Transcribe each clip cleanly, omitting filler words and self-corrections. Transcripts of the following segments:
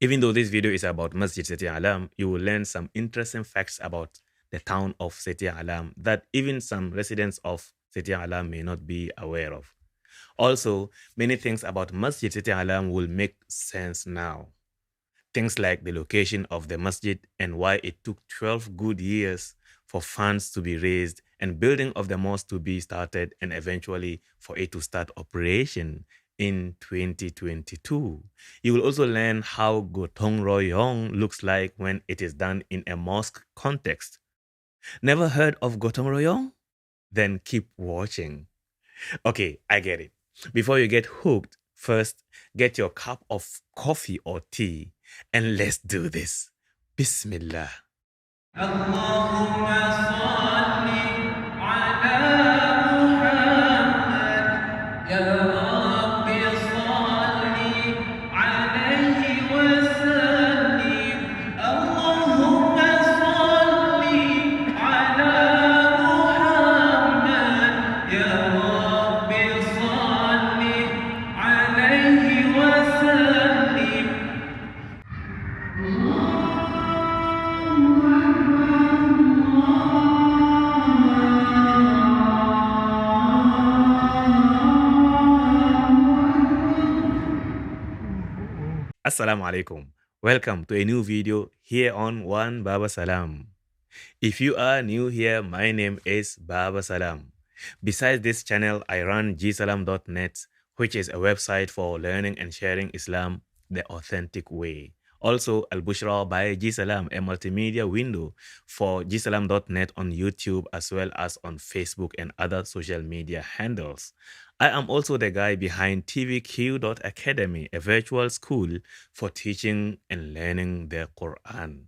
Even though this video is about Masjid Setia Alam, you will learn some interesting facts about the town of Setia Alam that even some residents of Setia Alam may not be aware of. Also, many things about Masjid Setia Alam will make sense now. Things like the location of the masjid and why it took 12 good years for funds to be raised and building of the mosque to be started and eventually for it to start operation in 2022. You will also learn how Gotong Royong looks like when it is done in a mosque context. Never heard of Gotong Royong? Then keep watching. Okay, I get it. Before you get hooked, first get your cup of coffee or tea and let's do this. Bismillah. Allahumma salli ala Muhammad ya Rabbi salli alayhi wa sallim. Allahumma salli ala Muhammad ya Rabbi salli alayhi wa sallim. Assalamu alaikum. Welcome to a new video here on One Baba Salam. If you are new here, my name is Baba Salam. Besides this channel, I run gsalam.net, which is a website for learning and sharing Islam the authentic way. Also, Al Bushra by Gsalam, a multimedia window for gsalam.net on YouTube as well as on Facebook and other social media handles. I am also the guy behind tvq.academy, a virtual school for teaching and learning the Quran.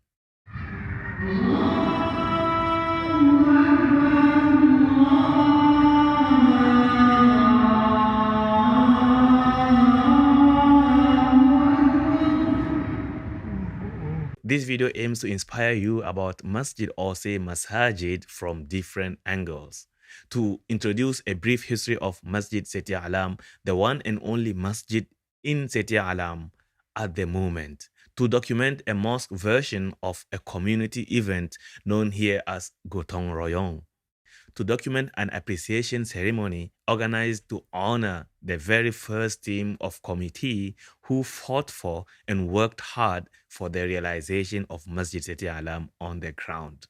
This video aims to inspire you about masjid or say masajid from different angles. To introduce a brief history of Masjid Setia Alam, the one and only masjid in Setia Alam at the moment. To document a mosque version of a community event known here as Gotong Royong. To document an appreciation ceremony organized to honor the very first team of committee who fought for and worked hard for the realization of Masjid Setia Alam on the ground.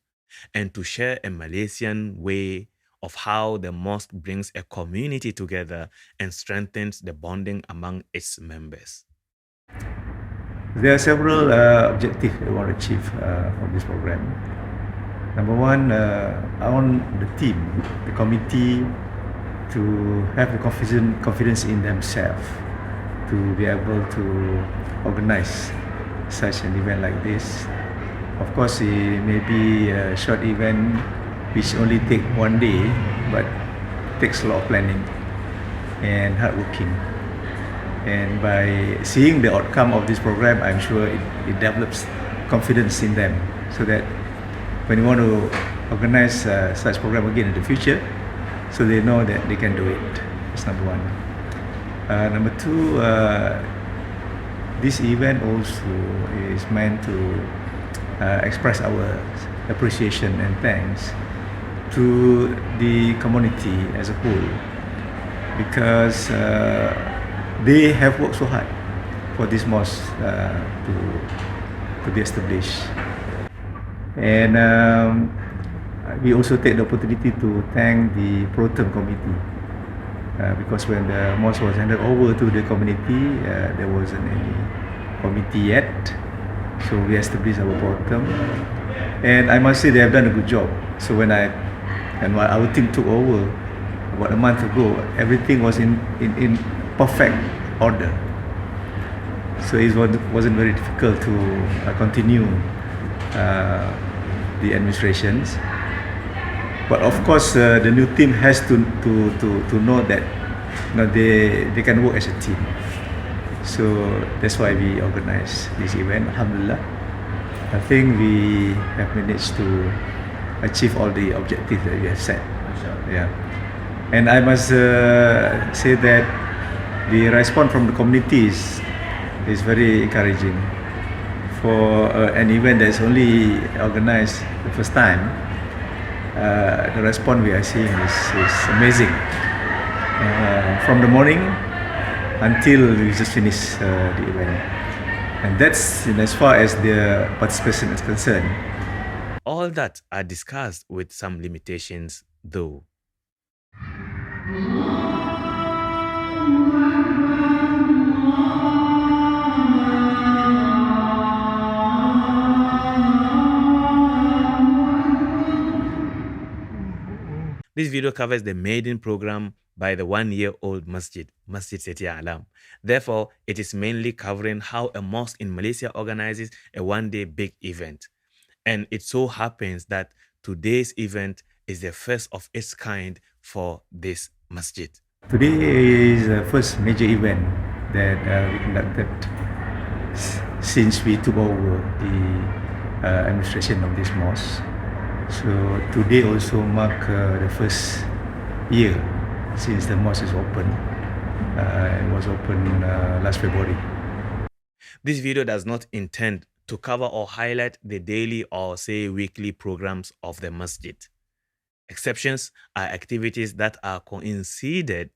And to share a Malaysian way of how the mosque brings a community together and strengthens the bonding among its members. There are several objectives we want to achieve from this program. Number one, I want the team, the committee, to have the confidence in themselves to be able to organize such an event like this. Of course, it may be a short event which only take one day, but takes a lot of planning and hard working. And by seeing the outcome of this program, I'm sure it develops confidence in them, so that when you want to organize such program again in the future, so they know that they can do it. That's number one. Number two, this event also is meant to express our appreciation and thanks to the community as a whole, because they have worked so hard for this mosque to be established. And we also take the opportunity to thank the Pro-Term Committee, because when the mosque was handed over to the community, there wasn't any committee yet, so we established our Pro-Term, and I must say they have done a good job. So when our team took over about a month ago, everything was in perfect order, so it wasn't very difficult to continue the administrations. But of course, the new team has to know that they can work as a team. So that's why we organize this event. Alhamdulillah, I think we have managed to achieve all the objectives that we have set. Yeah, and I must say that the response from the community is very encouraging. for an event that's only organized the first time, the response we are seeing is amazing. From the morning until we just finish the event. And that's as far as the participation is concerned. All that are discussed with some limitations though. This video covers the maiden program by the one-year-old Masjid Setia Alam. Therefore, it is mainly covering how a mosque in Malaysia organizes a one-day big event. And it so happens that today's event is the first of its kind for this masjid. Today is the first major event that we conducted since we took over the administration of this mosque. So today also mark the first year since the mosque is open. It was open last February. This video does not intend to cover or highlight the daily or say weekly programs of the masjid. Exceptions are activities that are coincided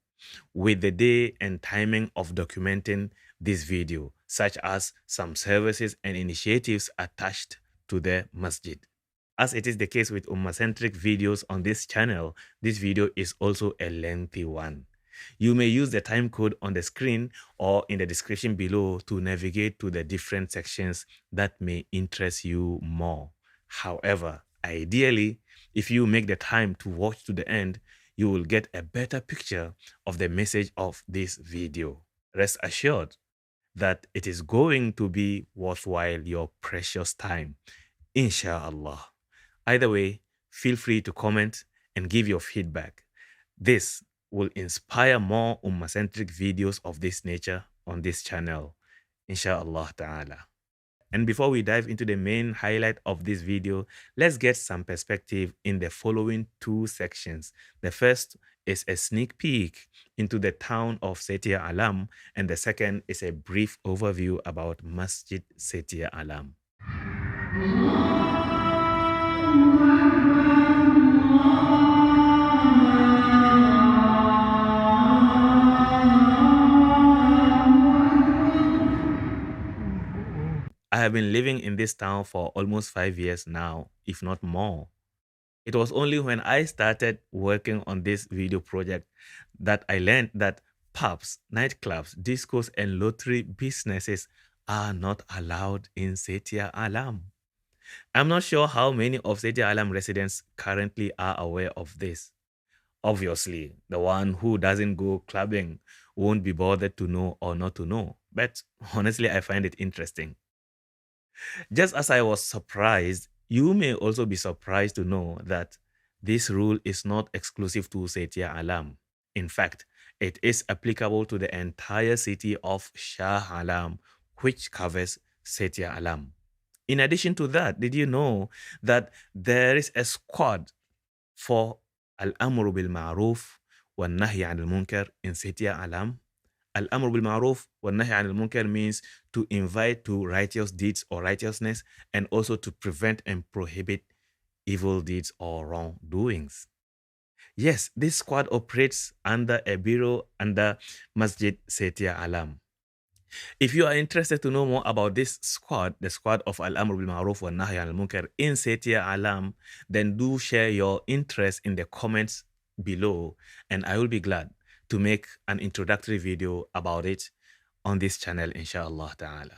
with the day and timing of documenting this video, such as some services and initiatives attached to the masjid. As it is the case with Ummah-centric videos on this channel, this video is also a lengthy one. You may use the time code on the screen or in the description below to navigate to the different sections that may interest you more. However, ideally, if you make the time to watch to the end, you will get a better picture of the message of this video. Rest assured that it is going to be worthwhile your precious time, inshallah. Either way, feel free to comment and give your feedback. This will inspire more Ummah-centric videos of this nature on this channel, inshallah ta'ala. And before we dive into the main highlight of this video, let's get some perspective in the following two sections. The first is a sneak peek into the town of Setia Alam, and the second is a brief overview about Masjid Setia Alam. I have been living in this town for almost 5 years now, if not more. It was only when I started working on this video project that I learned that pubs, nightclubs, discos, and lottery businesses are not allowed in Setia Alam. I'm not sure how many of Setia Alam residents currently are aware of this. Obviously, the one who doesn't go clubbing won't be bothered to know or not to know, but honestly, I find it interesting. Just as I was surprised, you may also be surprised to know that this rule is not exclusive to Setia Alam. In fact, it is applicable to the entire city of Shah Alam, which covers Setia Alam. In addition to that, did you know that there is a squad for Al-Amru bil Ma'ruf wa Nahy al Munkar in Setia Alam? Al-Amr bil Ma'ruf wa Nahy al Munkar means to invite to righteous deeds or righteousness, and also to prevent and prohibit evil deeds or wrongdoings. Yes, this squad operates under a bureau under Masjid Setia Alam. If you are interested to know more about this squad, the squad of Al-Amr bil Ma'ruf wa Nahy al Munkar in Setia Alam, then do share your interest in the comments below, and I will be glad to make an introductory video about it on this channel, inshallah ta'ala.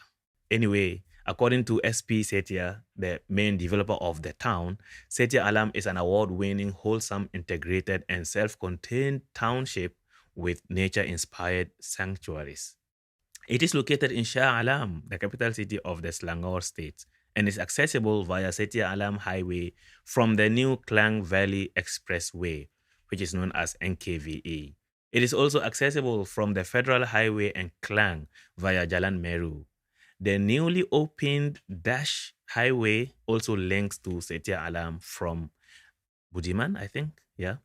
Anyway, according to SP Setia, the main developer of the town, Setia Alam is an award-winning, wholesome, integrated, and self-contained township with nature-inspired sanctuaries. It is located in Shah Alam, the capital city of the Selangor state, and is accessible via Setia Alam Highway from the new Klang Valley Expressway, which is known as NKVE. It is also accessible from the Federal Highway and Klang via Jalan Meru. The newly opened Dash Highway also links to Setia Alam from Budiman, I think. Yeah.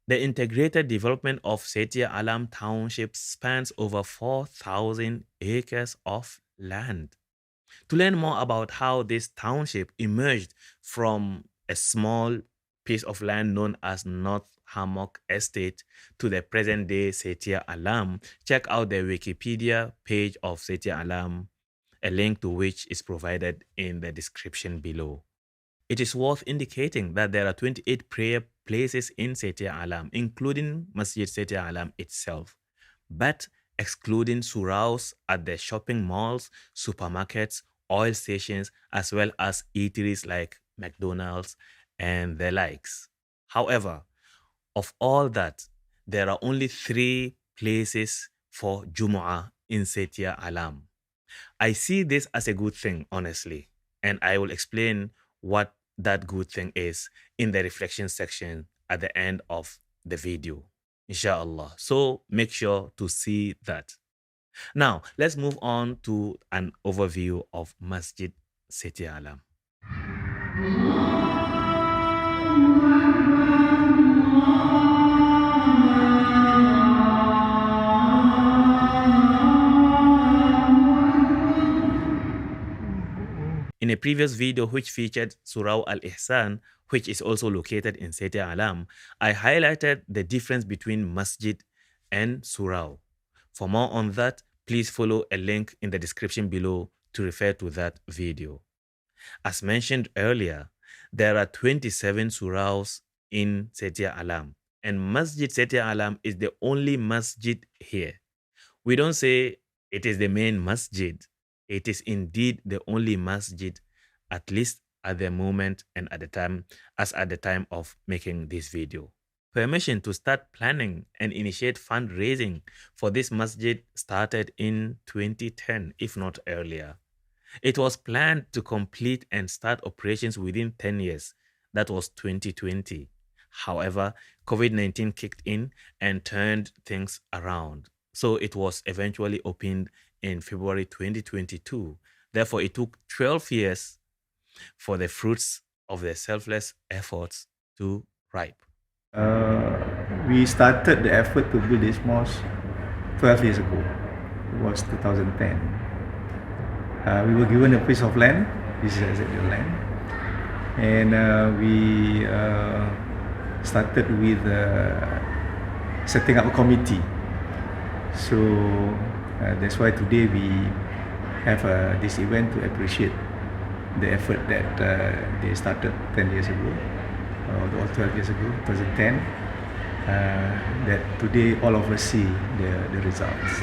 The integrated development of Setia Alam Township spans over 4,000 acres of land. To learn more about how this township emerged from a small piece of land known as North Hammock Estate to the present day Setia Alam, check out the Wikipedia page of Setia Alam, a link to which is provided in the description below. It is worth indicating that there are 28 prayer places in Setia Alam, including Masjid Setia Alam itself, but excluding suraus at the shopping malls, supermarkets, oil stations, as well as eateries like McDonald's and the likes. However, of all that, there are only 3 places for Jumu'ah in Setia Alam. I see this as a good thing, honestly, and I will explain what that good thing is in the reflection section at the end of the video, inshallah. So make sure to see that. Now, let's move on to an overview of Masjid Setia Alam. In a previous video which featured Surau Al-Ihsan, which is also located in Setia Alam, I highlighted the difference between masjid and surau. For more on that, please follow a link in the description below to refer to that video. As mentioned earlier, there are 27 suraus in Setia Alam, and Masjid Setia Alam is the only masjid here. We don't say it is the main masjid. It is indeed the only masjid, at least at the moment and at the time of making this video. Permission to start planning and initiate fundraising for this masjid started in 2010, if not earlier. It was planned to complete and start operations within 10 years. That was 2020. However, COVID-19 kicked in and turned things around. So it was eventually opened in February 2022. Therefore, it took 12 years for the fruits of their selfless efforts to ripe. We started the effort to build this mosque 12 years ago. It was 2010. We were given a piece of land. This is exactly the land. And we started with setting up a committee. So that's why today we have this event to appreciate the effort that they started 10 years ago, or 12 years ago, 2010, that today all of us see the results.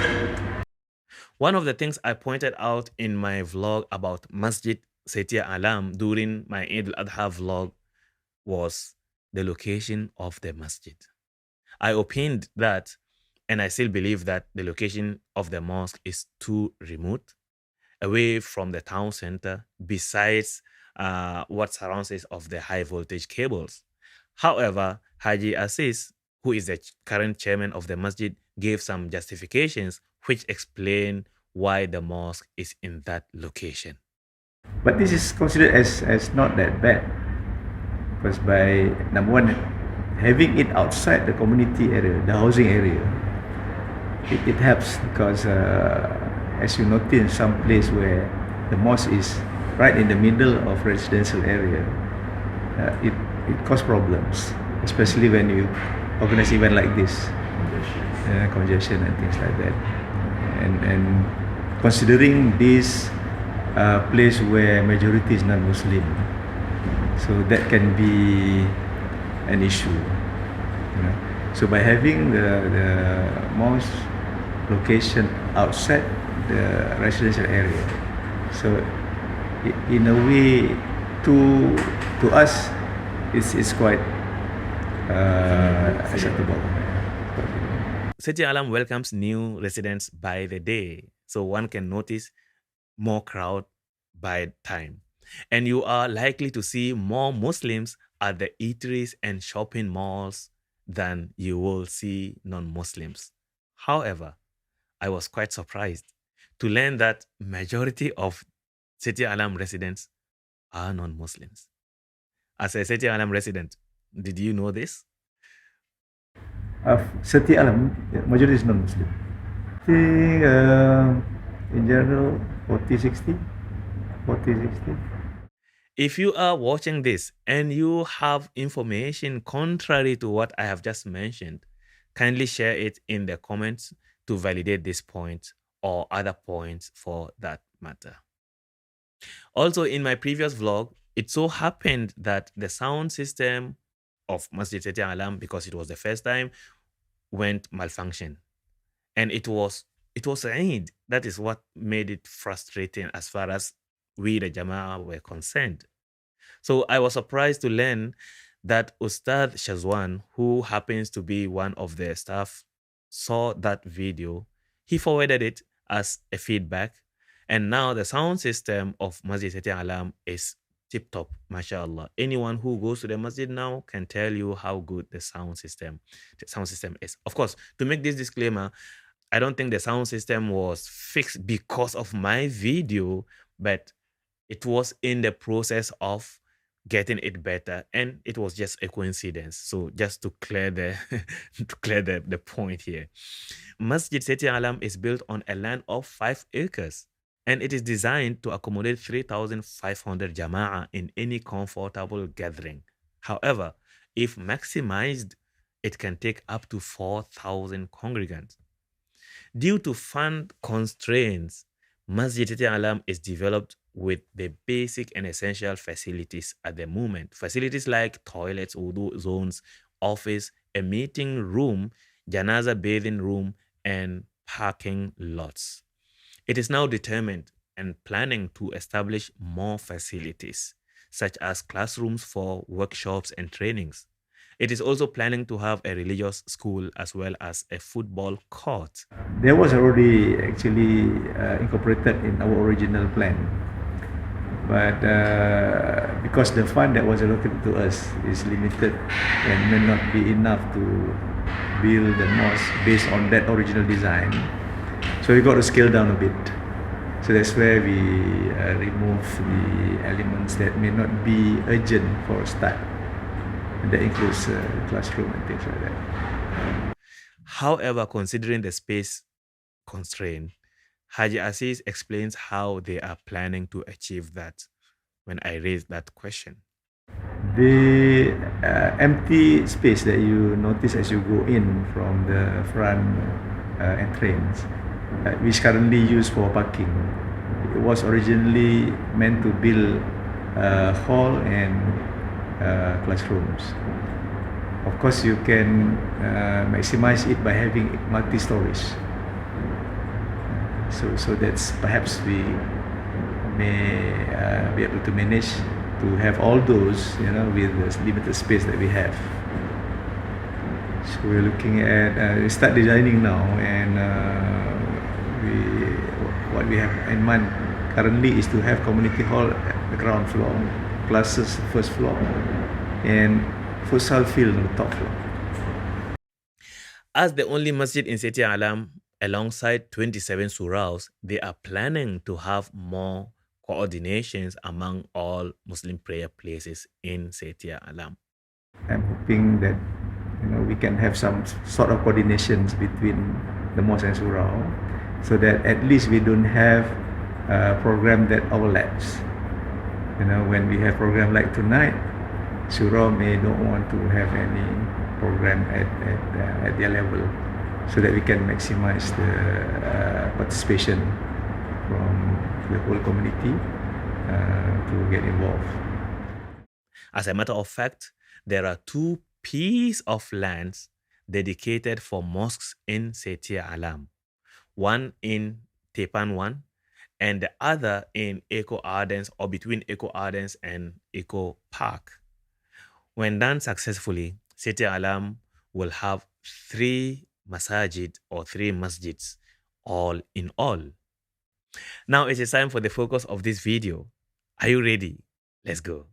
One of the things I pointed out in my vlog about Masjid Setia Alam during my Eid al-Adha vlog was the location of the masjid. I opined that, and I still believe that the location of the mosque is too remote, away from the town center, besides what surrounds it of the high voltage cables. However, Haji Aziz, who is the current chairman of the masjid, gave some justifications which explain why the mosque is in that location. But this is considered as not that bad, because by number one, having it outside the community area, the housing area, it helps, because as you notice, some place where the mosque is right in the middle of residential area, it causes problems, especially when you organize event like this, congestion and things like that. And considering this place where majority is non-Muslim, so that can be an issue. You know? So by having the mosque location outside the residential area, so in a way, to us, it's quite acceptable. Setia Alam welcomes new residents by the day, so one can notice more crowd by time. And you are likely to see more Muslims at the eateries and shopping malls than you will see non-Muslims. However, I was quite surprised to learn that majority of Setia Alam residents are non-Muslims. As a Setia Alam resident, did you know this? Setia Alam, majority is non-Muslim. I think in general 40-60. 40, 60. If you are watching this and you have information contrary to what I have just mentioned, kindly share it in the comments to validate this point or other points for that matter. Also, in my previous vlog, it so happened that the sound system of Masjid Setia Alam, because it was the first time, went malfunction. And it was Eid. That is what made it frustrating as far as we, the Jama'ah, were concerned. So I was surprised to learn that Ustad Shazwan, who happens to be one of the staff, saw that video. He forwarded it as a feedback. And now the sound system of Masjid Setia Alam is tip top, mashallah. Anyone who goes to the masjid now can tell you how good the sound system is. Of course, to make this disclaimer, I don't think the sound system was fixed because of my video, but it was in the process of getting it better, and it was just a coincidence. So just to clear the to clear the point here. Masjid Setia Alam is built on a land of 5 acres, and it is designed to accommodate 3,500 jama'ah in any comfortable gathering. However, if maximized, it can take up to 4,000 congregants. Due to fund constraints, Masjid Setia Alam is developed with the basic and essential facilities at the moment. Facilities like toilets, wudu zones, office, a meeting room, janaza bathing room, and parking lots. It is now determined and planning to establish more facilities, such as classrooms for workshops and trainings. It is also planning to have a religious school as well as a football court. There was already actually incorporated in our original plan, but because the fund that was allocated to us is limited and may not be enough to build the mosque based on that original design, so we got to scale down a bit. So that's where we remove the elements that may not be urgent for a start. And that includes classroom and things like that. However, considering the space constraint, Haji Aziz explains how they are planning to achieve that when I raised that question. The empty space that you notice as you go in from the front entrance, which currently used for parking, it was originally meant to build a hall and classrooms. Of course, you can maximize it by having multi-stories. So that's perhaps we may be able to manage to have all those, with the limited space that we have. So we're looking at, we start designing now, and what we have in mind currently is to have community hall at the ground floor, classes first floor, and futsal field on the top floor. As the only masjid in Setia Alam, alongside 27 suraus, they are planning to have more coordinations among all Muslim prayer places in Setia Alam. I'm hoping that we can have some sort of coordinations between the mosque and surau, so that at least we don't have a program that overlaps. When we have program like tonight, surau may not want to have any program at their level, so that we can maximize the participation from the whole community to get involved. As a matter of fact, there are 2 pieces of lands dedicated for mosques in Setia Alam. One in Tepan 1 and the other in Eco Ardens, or between Eco Ardens and Eco Park. When done successfully, Setia Alam will have 3 masajid or 3 masjids all in all. Now it is time for the focus of this video. Are you ready? Let's go.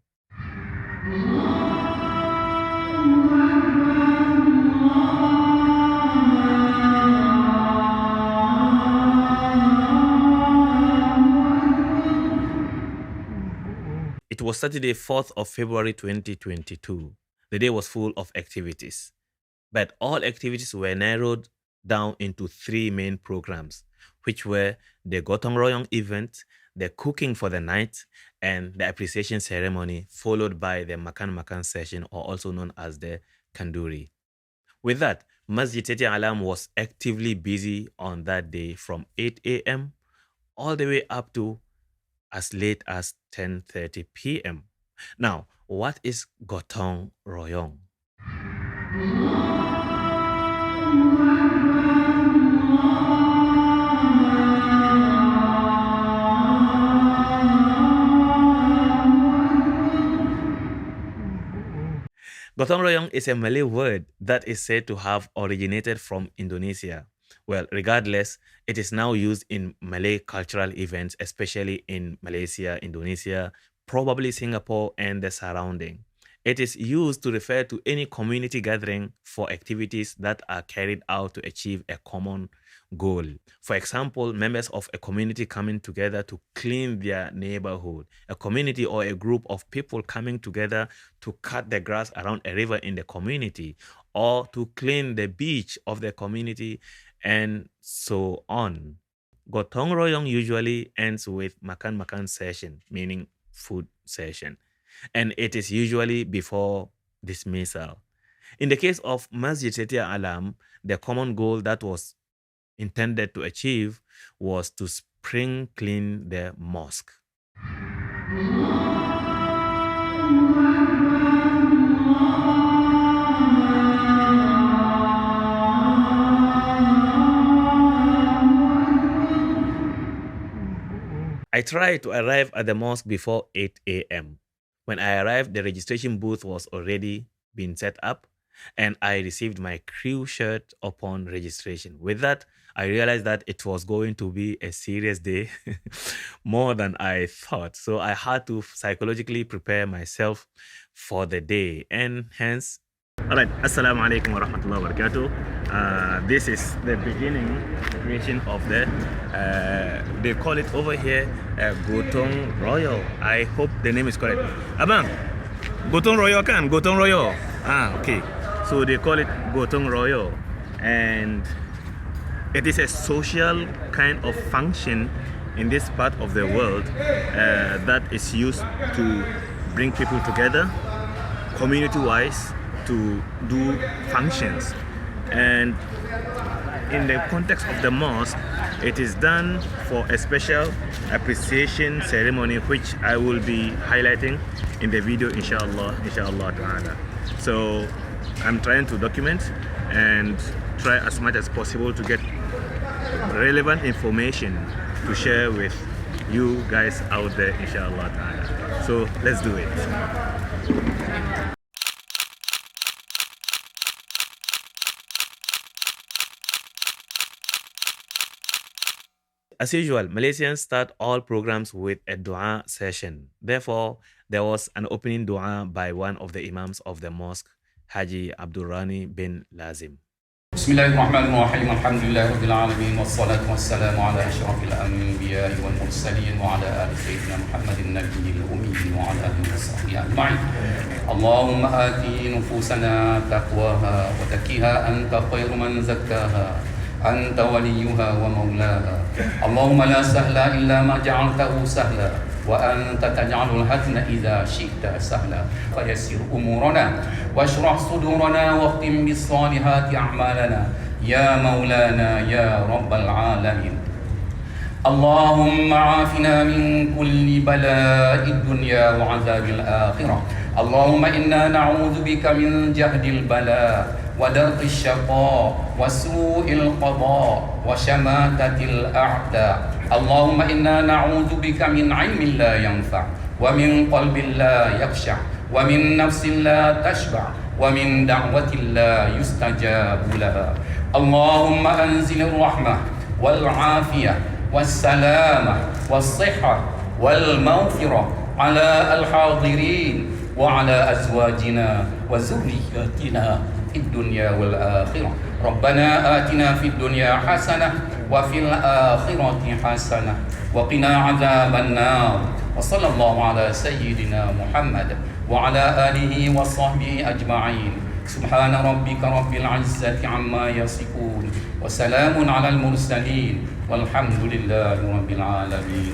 It was Saturday, 4th of February 2022. The day was full of activities, but all activities were narrowed down into 3 main programs, which were the Gotong Royong event, the cooking for the night, and the appreciation ceremony, followed by the Makan-Makan session, or also known as the Kanduri. With that, Masjid Setia Alam was actively busy on that day from 8 a.m. all the way up to as late as 10:30 p.m. Now, what is Gotong Royong? Gotong Royong is a Malay word that is said to have originated from Indonesia. Well, regardless, it is now used in Malay cultural events, especially in Malaysia, Indonesia, probably Singapore, and the surrounding. It is used to refer to any community gathering for activities that are carried out to achieve a common goal. For example, members of a community coming together to clean their neighborhood, a community or a group of people coming together to cut the grass around a river in the community, or to clean the beach of the community, and so on. Gotong Royong usually ends with Makan-Makan session, meaning food session, and it is usually before dismissal. In the case of Masjid Setia Alam, the common goal that was intended to achieve was to spring clean the mosque. I tried to arrive at the mosque before 8 a.m. When I arrived, the registration booth was already been set up, and I received my crew shirt upon registration. With that, I realized that it was going to be a serious day, more than I thought. So I had to psychologically prepare myself for the day, and hence. Alright, Assalamu alaikum wa rahmatullahi wa barakatuh. This is the beginning creation of the, they call it over here, Gotong Royong. I hope the name is correct. Abang, Gotong Royong kan? Gotong Royong. Okay. So they call it Gotong Royong. And it is a social kind of function in this part of the world that is used to bring people together, community-wise, to do functions. And in the context of the mosque, it is done for a special appreciation ceremony, which I will be highlighting in the video, inshallah ta'ala. So I'm trying to document and try as much as possible to get relevant information to share with you guys out there, inshallah ta'ala. So let's do it. As usual, Malaysians start all programs with a dua session. Therefore, there was an opening dua by one of the imams of the mosque, Haji Abdurrani bin Lazim. Bismillahirrahmanirrahim. Alhamdulillahirabbil alamin wassalatu wassalamu ala asyrafil anbiya'i wal mursalin wa ala ali sayyidina Muhammadin nabiyil ummi wa ala alihi washabbihi ajma'in. Allahumma ati nufusana taqwaha wa zakkiha anta khairu man zakkaha. أنت وليها ومولاها اللهم لا سهل إلا ما جعلته سهلا وأنت تجعل الحزن إذا شئت سهلا فيسر أمورنا واشرح صدورنا واختم بالصالحات أعمالنا يا مولانا يا رب العالمين اللهم عافنا من كل بلاء الدنيا وعذاب الآخرة اللهم إنا نعوذ بك من جهد البلاء ودرك الشقاء وسوء القضاء وشماتة الأعداء اللهم إنا نعوذ بك من علم لا ينفع ومن قلب لا يخشع ومن نفس لا تشبع ومن دعوة لا يستجاب لها اللهم أنزل الرحمة والعافية والسلامة والصحة والمغفرة على الحاضرين وعلى أزواجنا وذرياتنا في الدنيا والآخرة ربنا آتنا في الدنيا حسنة وفي الآخرة حسنة وقنا عذاب النار وصلى الله على سيدنا محمد وعلى آله وصحبه أجمعين سبحان ربك رب العزة عما يصفون وسلام على المرسلين والحمد لله رب العالمين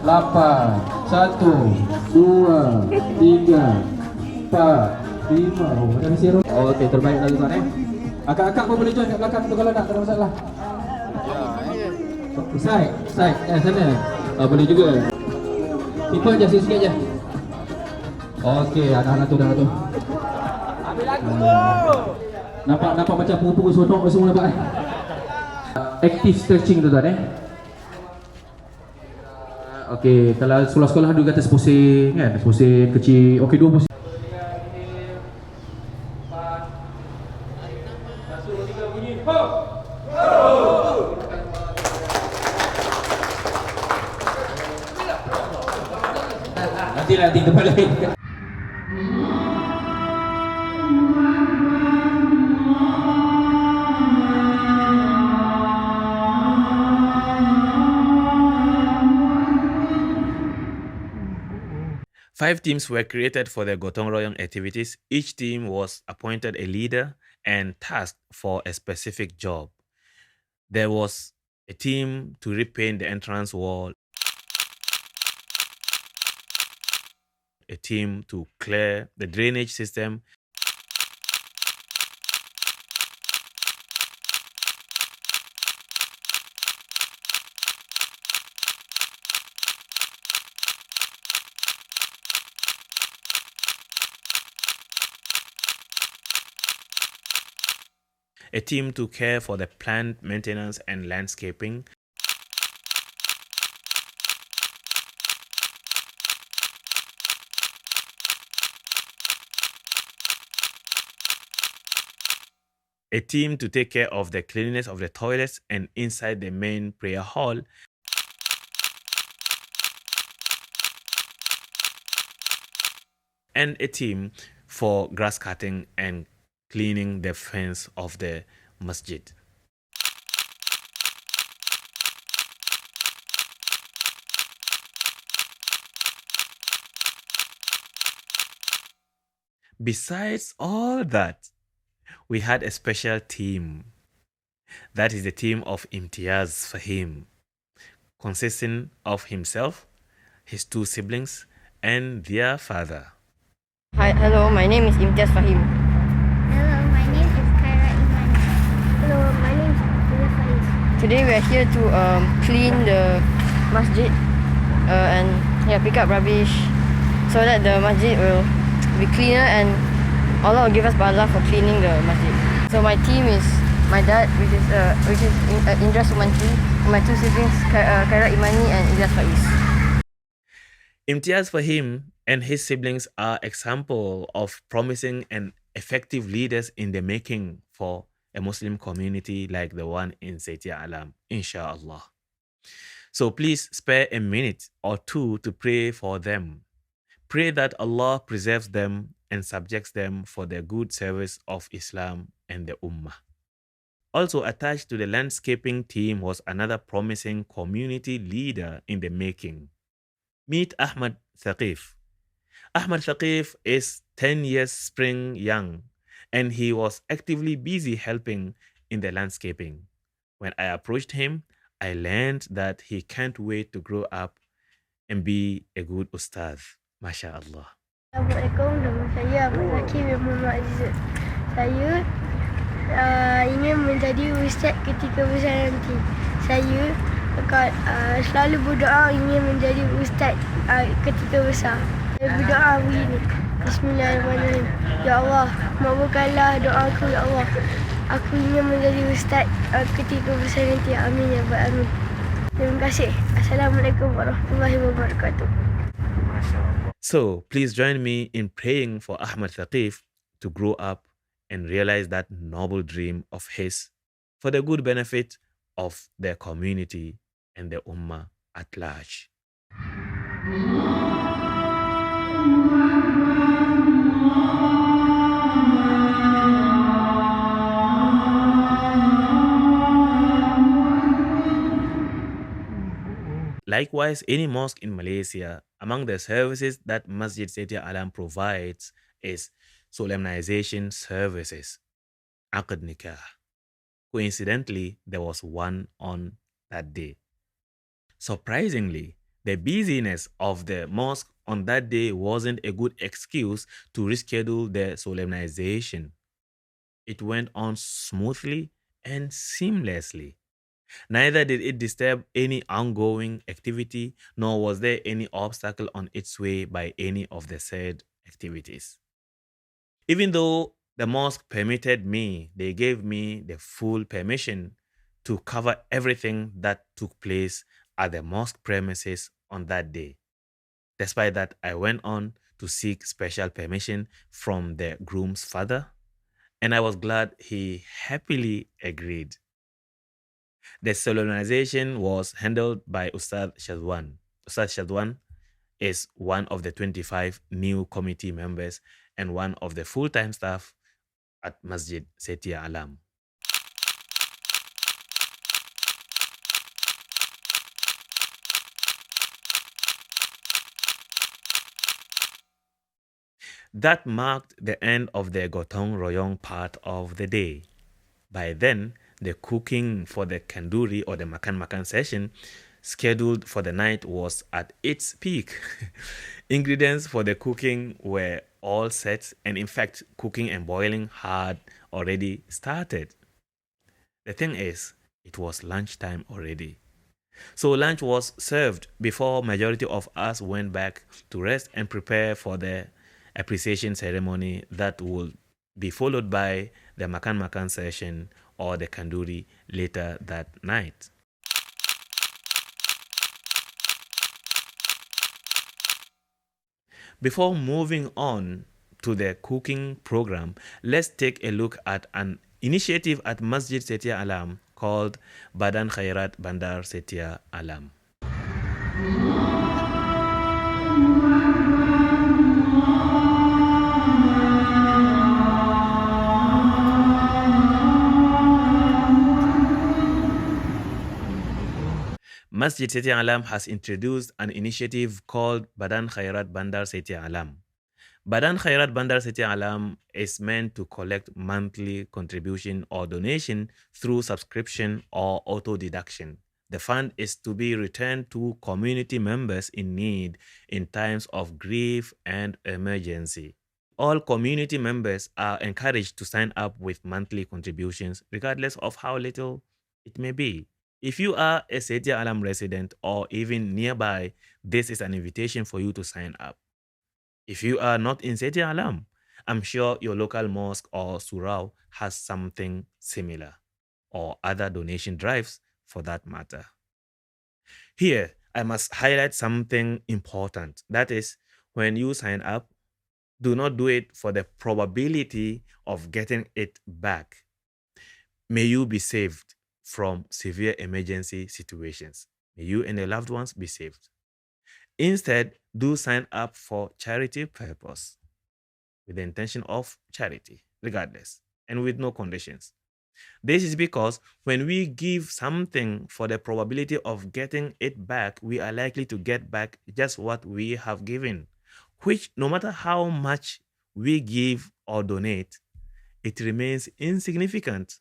8, 1, 2, 3, 4, 5. Oh, ada misi roll. Okey, terbaik lah tuan Akak-akak pun boleh join kat belakang tu kalau nak, tak ada masalah. Side, sana. Boleh juga. People je, sikit je. Okey, anak-anak tu dah tu. Ambil lagu tu. Nampak macam punggu-punggu sodok semua nampak Active stretching tu tuan Okey, kalau sekolah-sekolah dulu kata sepusing kan, sepusing kecil. Okey, 2 pusing. Nanti tempat lain. Five teams were created for the Gotong Royong activities. Each team was appointed a leader and tasked for a specific job. There was a team to repaint the entrance wall, a team to clear the drainage system, a team to care for the plant maintenance and landscaping, a team to take care of the cleanliness of the toilets and inside the main prayer hall, and a team for grass cutting and cleaning the fence of the masjid. Besides all that, we had a special team. That is the team of Imtiaz Fahim, consisting of himself, his 2 siblings, and their father. Hi, hello, my name is Imtiaz Fahim. Hello, my name is Khairat. Hello, my name is Imtiaz Fahim. Today we are here to clean the masjid and pick up rubbish so that the masjid will be cleaner and Allah will give us bahala for cleaning the masjid. So my team is my dad, which is Indra Sumantri, and my 2 siblings, Khairat Imani and Ilyas Faiz. Imtiaz Fahim and his siblings are example of promising and effective leaders in the making for a Muslim community like the one in Setia Alam, inshallah. So please spare a minute or two to pray for them. Pray that Allah preserves them and subjects them for their good service of Islam and the Ummah. Also attached to the landscaping team was another promising community leader in the making. Meet Ahmad Thaqif. Ahmad Thaqif is 10 years spring young, and he was actively busy helping in the landscaping. When I approached him, I learned that he can't wait to grow up and be a good ustaz. MashaAllah. Assalamualaikum, nama saya Ahmad Zaki bin Muhammad Aziz. Saya ingin menjadi ustaz ketika besar nanti. Saya selalu berdoa ingin menjadi ustaz ketika besar. Saya berdoa begini. Bismillahirrahmanirrahim. Ya Allah, makbulkanlah doaku ya Allah. Aku ingin menjadi ustaz ketika besar nanti. Amin ya Rabbal Alamin. Terima kasih. Assalamualaikum warahmatullahi wabarakatuh. So please join me in praying for Ahmad Thaqif to grow up and realize that noble dream of his for the good benefit of their community and the Ummah at large. Likewise, any mosque in Malaysia, among the services that Masjid Setia Alam provides is solemnization services, Aqd Nikah. Coincidentally, there was one on that day. Surprisingly, the busyness of the mosque on that day wasn't a good excuse to reschedule the solemnization. It went on smoothly and seamlessly. Neither did it disturb any ongoing activity, nor was there any obstacle on its way by any of the said activities. Even though the mosque permitted me, they gave me the full permission to cover everything that took place at the mosque premises on that day. Despite that, I went on to seek special permission from the groom's father, and I was glad he happily agreed. The solemnization was handled by Ustad Shadwan. Ustad Shadwan is one of the 25 new committee members and one of the full-time staff at Masjid Setia Alam. That marked the end of the Gotong Royong part of the day. By then, the cooking for the kanduri or the Makan-Makan session scheduled for the night was at its peak. Ingredients for the cooking were all set, and in fact, cooking and boiling had already started. The thing is, it was lunchtime already. So lunch was served before majority of us went back to rest and prepare for the appreciation ceremony that would be followed by the Makan-Makan session or the kanduri later that night. Before moving on to the cooking program, let's take a look at an initiative at Masjid Setia Alam called Badan Khairat Bandar Setia Alam. Masjid Setia Alam has introduced an initiative called Badan Khairat Bandar Setia Alam. Badan Khairat Bandar Setia Alam is meant to collect monthly contribution or donation through subscription or auto-deduction. The fund is to be returned to community members in need in times of grief and emergency. All community members are encouraged to sign up with monthly contributions, regardless of how little it may be. If you are a Setia Alam resident or even nearby, this is an invitation for you to sign up. If you are not in Setia Alam, I'm sure your local mosque or surau has something similar, or other donation drives for that matter. Here, I must highlight something important. That is, when you sign up, do not do it for the probability of getting it back. May you be saved from severe emergency situations. May you and your loved ones be saved. Instead, do sign up for charity purpose with the intention of charity, regardless, and with no conditions. This is because when we give something for the probability of getting it back, we are likely to get back just what we have given, which no matter how much we give or donate, it remains insignificant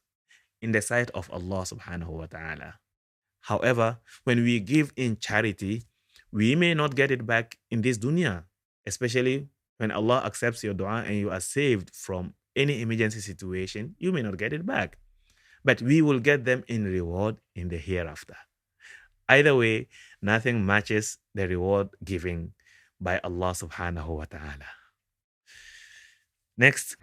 in the sight of Allah subhanahu wa ta'ala. However, when we give in charity, we may not get it back in this dunya, especially when Allah accepts your dua and you are saved from any emergency situation, you may not get it back. But we will get them in reward in the hereafter. Either way, nothing matches the reward given by Allah subhanahu wa ta'ala. Next.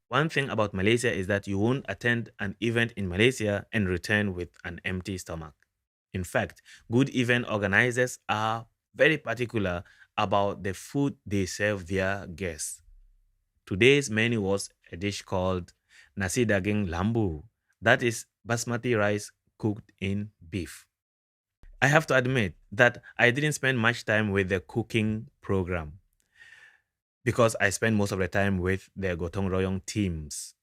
One thing about Malaysia is that you won't attend an event in Malaysia and return with an empty stomach. In fact, good event organizers are very particular about the food they serve their guests. Today's menu was a dish called nasi daging lambu, that is basmati rice cooked in beef. I have to admit that I didn't spend much time with the cooking program because I spent most of the time with the Gotong Royong teams.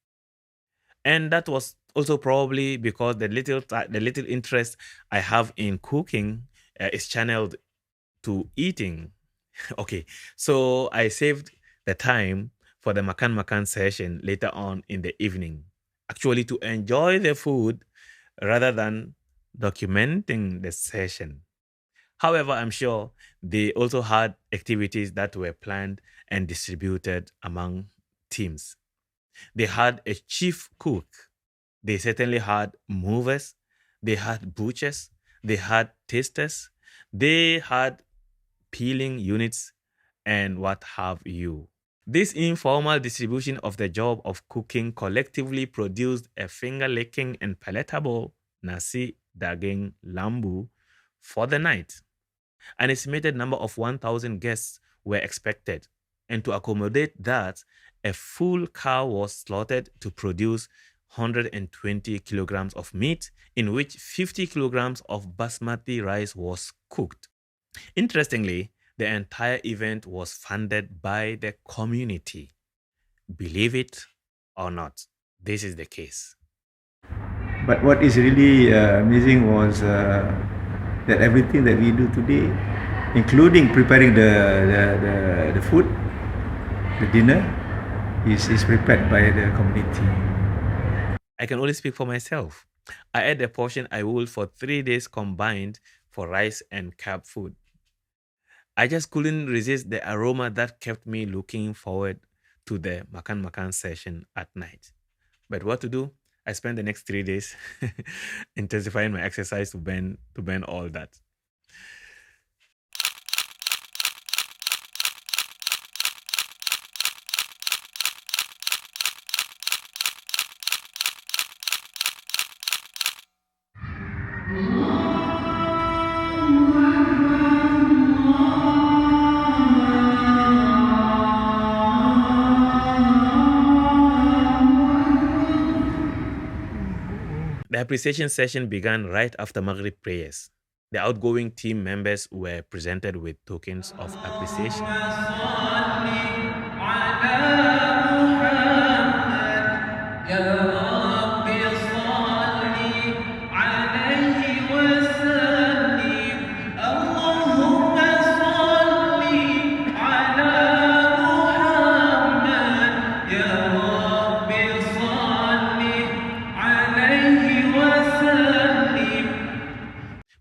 And that was also probably because the little interest I have in cooking is channeled to eating. Okay, so I saved the time for the Makan-Makan session later on in the evening, actually to enjoy the food rather than documenting the session. However, I'm sure they also had activities that were planned and distributed among teams. They had a chief cook. They certainly had movers. They had butchers. They had tasters. They had peeling units and what have you. This informal distribution of the job of cooking collectively produced a finger-licking and palatable nasi daging lambu for the night. An estimated number of 1,000 guests were expected, and to accommodate that, a full cow was slaughtered to produce 120 kilograms of meat, in which 50 kilograms of basmati rice was cooked. Interestingly, the entire event was funded by the community. Believe it or not, this is the case. But what is really amazing was that everything that we do today, including preparing the food, the dinner, is prepared by the community. I can only speak for myself. I ate the portion I would for 3 days combined for rice and carb food. I just couldn't resist the aroma that kept me looking forward to the Makan-Makan session at night. But what to do? I spent the next 3 days intensifying my exercise to burn all that. The appreciation session began right after Maghrib prayers. The outgoing team members were presented with tokens of appreciation.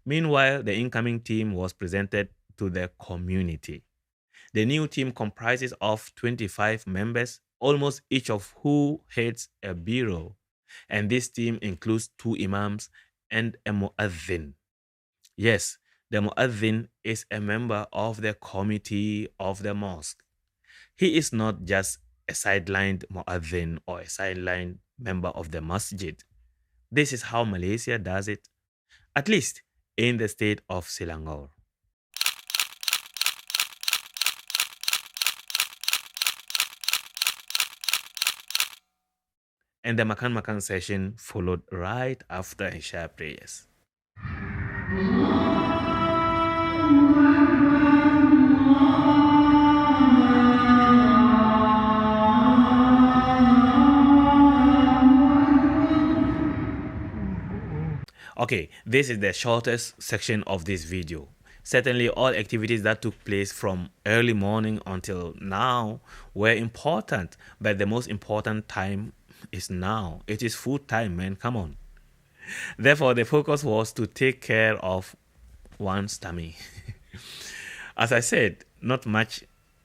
Meanwhile, the incoming team was presented to the community. The new team comprises of 25 members, almost each of who heads a bureau. And this team includes 2 imams and a muazzin. Yes, the muazzin is a member of the committee of the mosque. He is not just a sidelined muazzin or a sidelined member of the masjid. This is how Malaysia does it, at least in the state of Selangor. and the Makan-Makan session followed right after Isha prayers. Okay, this is the shortest section of this video. Certainly all activities that took place from early morning until now were important, but the most important time is now. It is food time, man, come on. Therefore, the focus was to take care of one's tummy. As I said, not much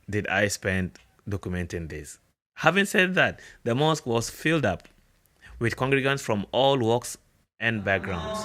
did I spend documenting this. Having said that, the mosque was filled up with congregants from all walks and backgrounds.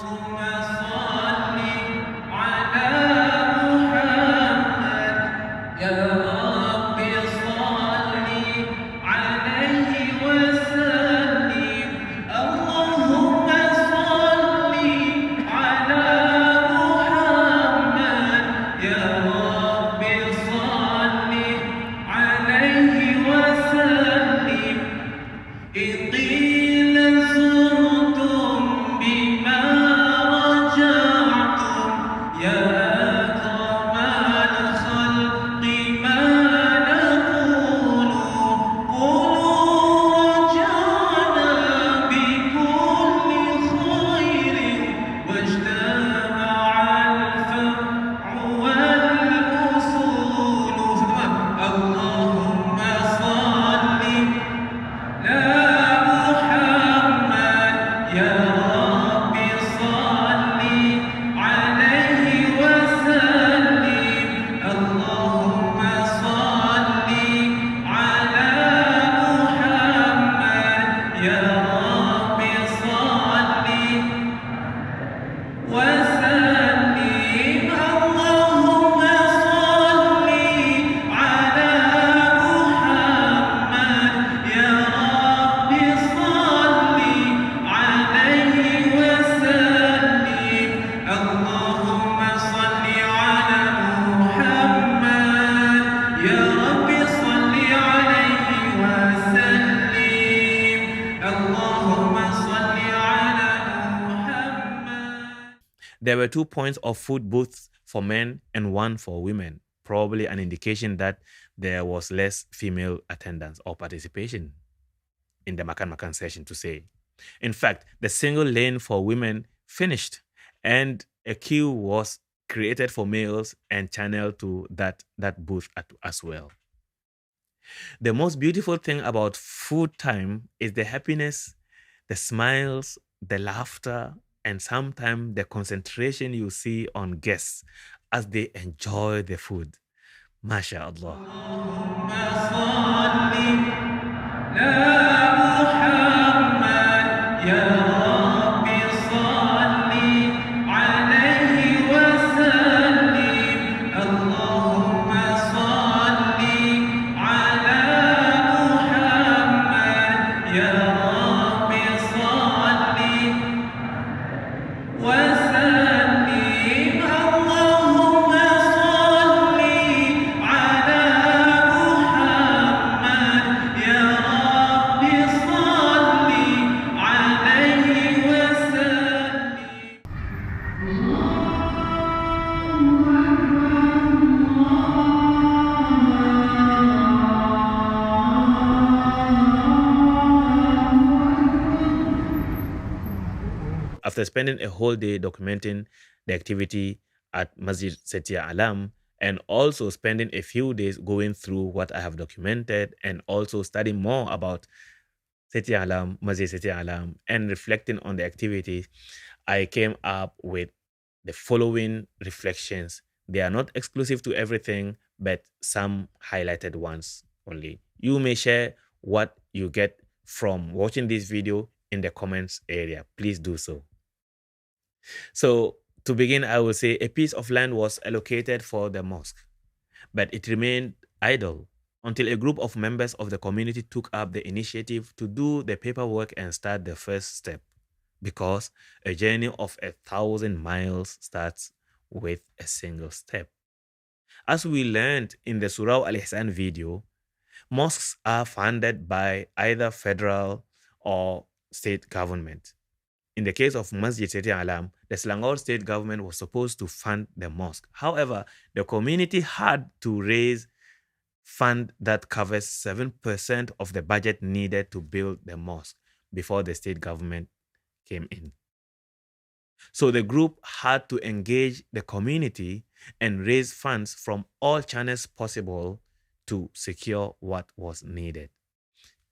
There were 2 points of food booths for men and 1 for women, probably an indication that there was less female attendance or participation in the Makan-Makan session, to say. In fact, the single lane for women finished and a queue was created for males and channeled to that booth as well. The most beautiful thing about food time is the happiness, the smiles, the laughter, and sometimes the concentration you see on guests as they enjoy the food. MashaAllah. After spending a whole day documenting the activity at Masjid Setia Alam and also spending a few days going through what I have documented and also studying more about Setia Alam, Masjid Setia Alam, and reflecting on the activity, I came up with the following reflections. They are not exclusive to everything, but some highlighted ones only. You may share what you get from watching this video in the comments area. Please do so. So to begin, I will say a piece of land was allocated for the mosque, but it remained idle until a group of members of the community took up the initiative to do the paperwork and start the first step, because a journey of 1,000 miles starts with a single step. As we learned in the Surah Al-Ihsan video, mosques are funded by either federal or state government. In the case of Masjid Setia Alam, the Selangor state government was supposed to fund the mosque. However, the community had to raise fund that covers 7% of the budget needed to build the mosque before the state government came in. So the group had to engage the community and raise funds from all channels possible to secure what was needed.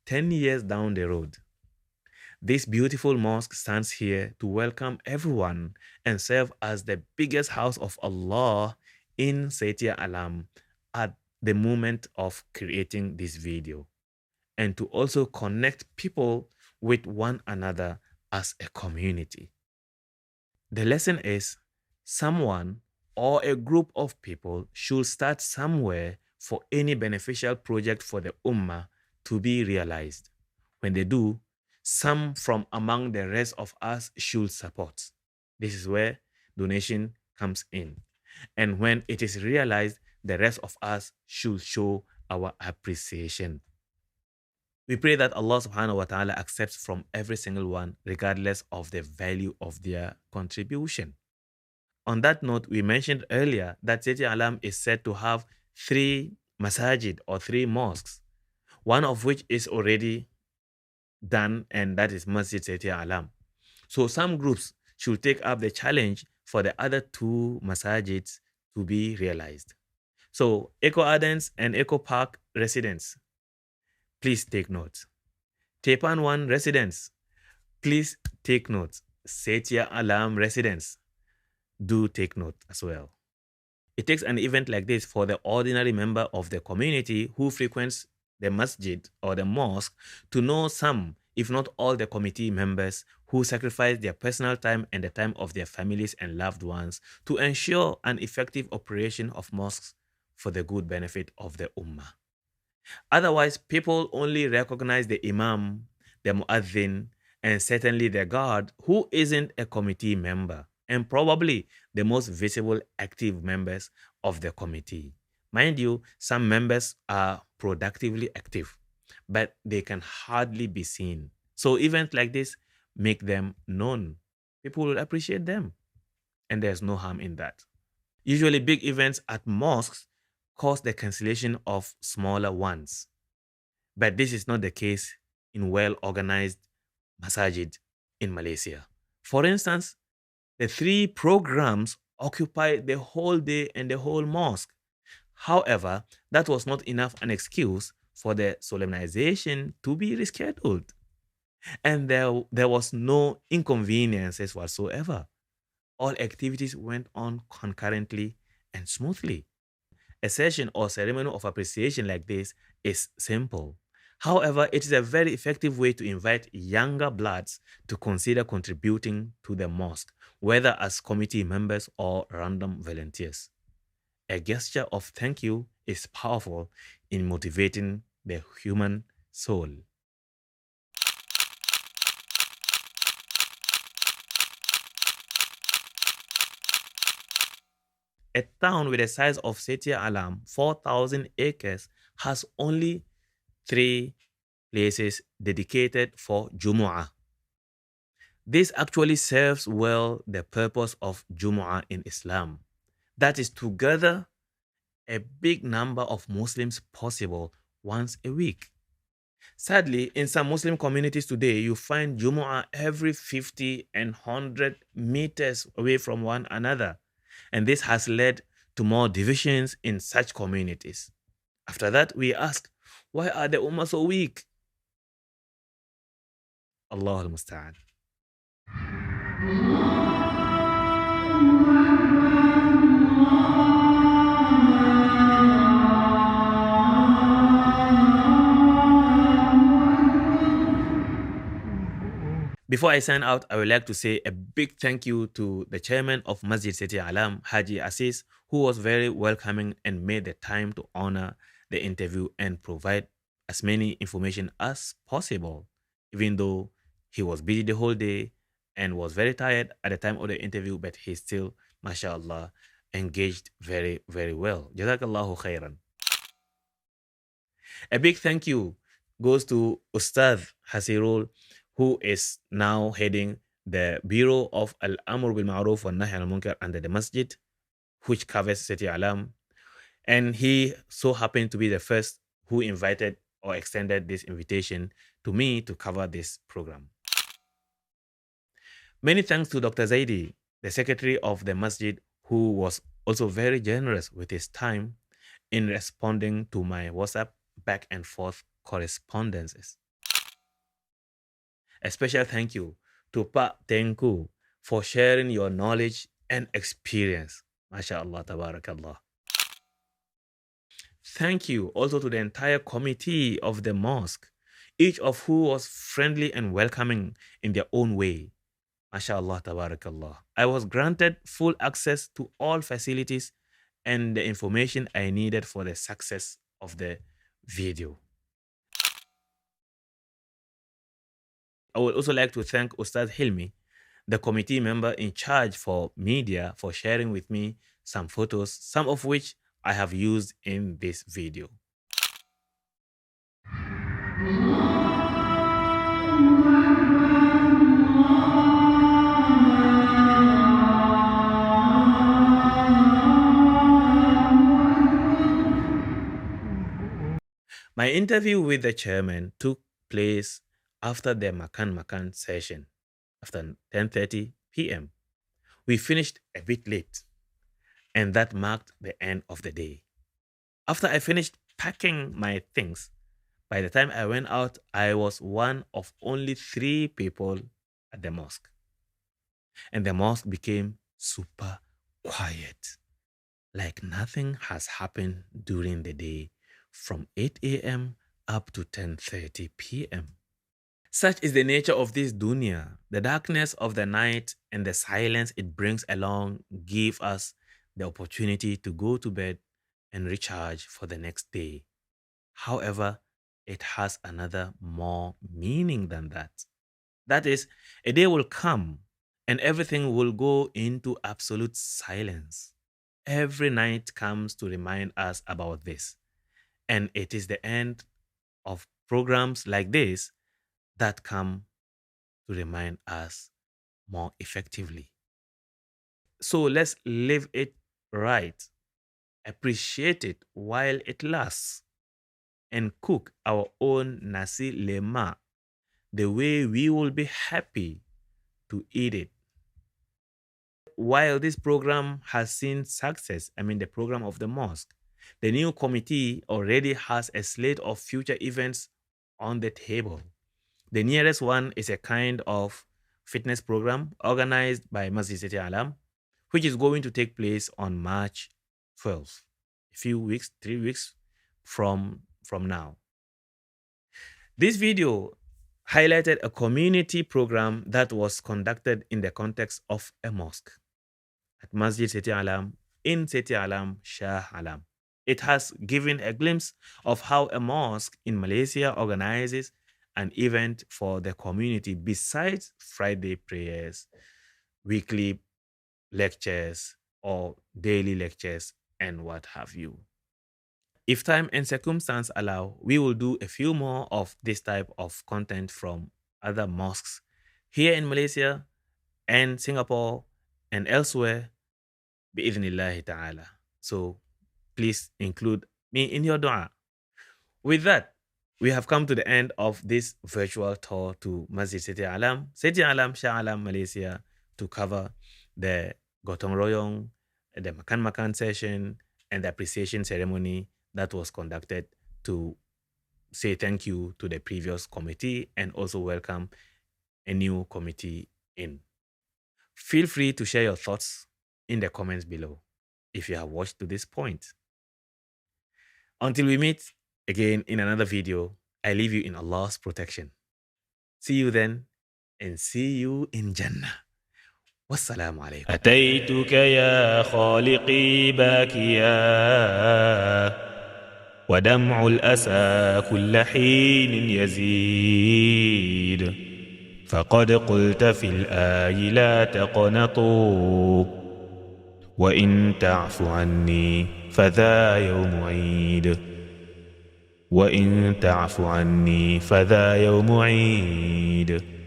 10 years down the road, this beautiful mosque stands here to welcome everyone and serve as the biggest house of Allah in Setia Alam at the moment of creating this video, and to also connect people with one another as a community. The lesson is someone or a group of people should start somewhere for any beneficial project for the Ummah to be realized. When they do, some from among the rest of us should support. This is where donation comes in. And when it is realized, the rest of us should show our appreciation. We pray that Allah subhanahu wa ta'ala accepts from every single one, regardless of the value of their contribution. On that note, we mentioned earlier that Setia Alam is said to have 3 masajid or 3 mosques, one of which is already done, and that is Masjid Setia Alam. So some groups should take up the challenge for the other 2 masajids to be realized. So Eco Ardens and Eco Park residents, please take note. Tepan 1 residents, please take note. Setia Alam residents, do take note as well. It takes an event like this for the ordinary member of the community who frequents the masjid or the mosque to know some, if not all, the committee members who sacrifice their personal time and the time of their families and loved ones to ensure an effective operation of mosques for the good benefit of the ummah. Otherwise, people only recognize the imam, the muazzin, and certainly the guard who isn't a committee member, and probably the most visible active members of the committee. Mind you, some members are productively active, but they can hardly be seen. So events like this make them known. People will appreciate them, and there's no harm in that. Usually big events at mosques cause the cancellation of smaller ones, but this is not the case in well-organized masajid in Malaysia. For instance, the 3 programs occupy the whole day and the whole mosque. However, that was not enough an excuse for the solemnization to be rescheduled. And there was no inconveniences whatsoever. All activities went on concurrently and smoothly. A session or ceremony of appreciation like this is simple. However, it is a very effective way to invite younger bloods to consider contributing to the mosque, whether as committee members or random volunteers. A gesture of thank you is powerful in motivating the human soul. A town with the size of Setia Alam, 4,000 acres, has only 3 places dedicated for Jumu'ah. This actually serves well the purpose of Jumu'ah in Islam. That is to gather a big number of Muslims possible once a week. Sadly, in some Muslim communities today, you find Jumu'ah every 50 and 100 meters away from one another. And this has led to more divisions in such communities. After that, we ask, why are the Ummah so weak? Allah al-Musta'an. Before I sign out, I would like to say a big thank you to the chairman of Masjid Setia Alam, Haji Aziz, who was very welcoming and made the time to honor the interview and provide as many information as possible, even though he was busy the whole day and was very tired at the time of the interview, but he still, mashallah, engaged very, very well. Jazakumullahu Khayran. A big thank you goes to Ustadh Hasirul who is now heading the Bureau of Al-Amr bil Ma'ruf wa Nahy al-Munkar under the Masjid, which covers Setia Alam. And he so happened to be the first who invited or extended this invitation to me to cover this program. Many thanks to Dr. Zaidi, the secretary of the Masjid, who was also very generous with his time in responding to my WhatsApp back and forth correspondences. A special thank you to Pak Tengku for sharing your knowledge and experience. MashaAllah, tabarakallah. Thank you also to the entire committee of the mosque, each of who was friendly and welcoming in their own way. MashaAllah, tabarakallah. I was granted full access to all facilities and the information I needed for the success of the video. I would also like to thank Ustad Hilmi, the committee member in charge for media, for sharing with me some photos, some of which I have used in this video. My interview with the chairman took place after the Makan-Makan session, after 10:30 p.m. We finished a bit late, and that marked the end of the day. After I finished packing my things, by the time I went out, I was one of only 3 people at the mosque. And the mosque became super quiet, like nothing has happened during the day from 8 a.m. up to 10:30 p.m. Such is the nature of this dunya. The darkness of the night and the silence it brings along give us the opportunity to go to bed and recharge for the next day. However, it has another more meaning than that. That is, a day will come and everything will go into absolute silence. Every night comes to remind us about this. And it is the end of programs like this that come to remind us more effectively. So let's live it right, appreciate it while it lasts, and cook our own nasi lemak the way we will be happy to eat it. While this program has seen success, the program of the mosque, the new committee already has a slate of future events on the table. The nearest one is a kind of fitness program organized by Masjid Setia Alam, which is going to take place on March 12th, a few weeks, 3 weeks from now. This video highlighted a community program that was conducted in the context of a mosque at Masjid Setia Alam in Setia Alam, Shah Alam. It has given a glimpse of how a mosque in Malaysia organizes an event for the community besides Friday prayers, weekly lectures, or daily lectures, and what have you. If time and circumstance allow, we will do a few more of this type of content from other mosques here in Malaysia and Singapore and elsewhere, bi'idhnillahi ta'ala. So please include me in your dua. With that, we have come to the end of this virtual tour to Masjid Setia Alam, Shah Alam, Malaysia, to cover the Gotong Royong, the Makan-Makan session, and the appreciation ceremony that was conducted to say thank you to the previous committee and also welcome a new committee in. Feel free to share your thoughts in the comments below if you have watched to this point. Until we meet again in another video, I leave you in Allah's protection. See you then, and see you in Jannah. Wassalamu alaikum. أتيتك يا خالقي باكيا ودمع الأسى كل حين يزيد فقد قلت في الآي لا تقنطوا وإن تعف عني فذا يوم عيد وإن تعف عني فذا يوم عيد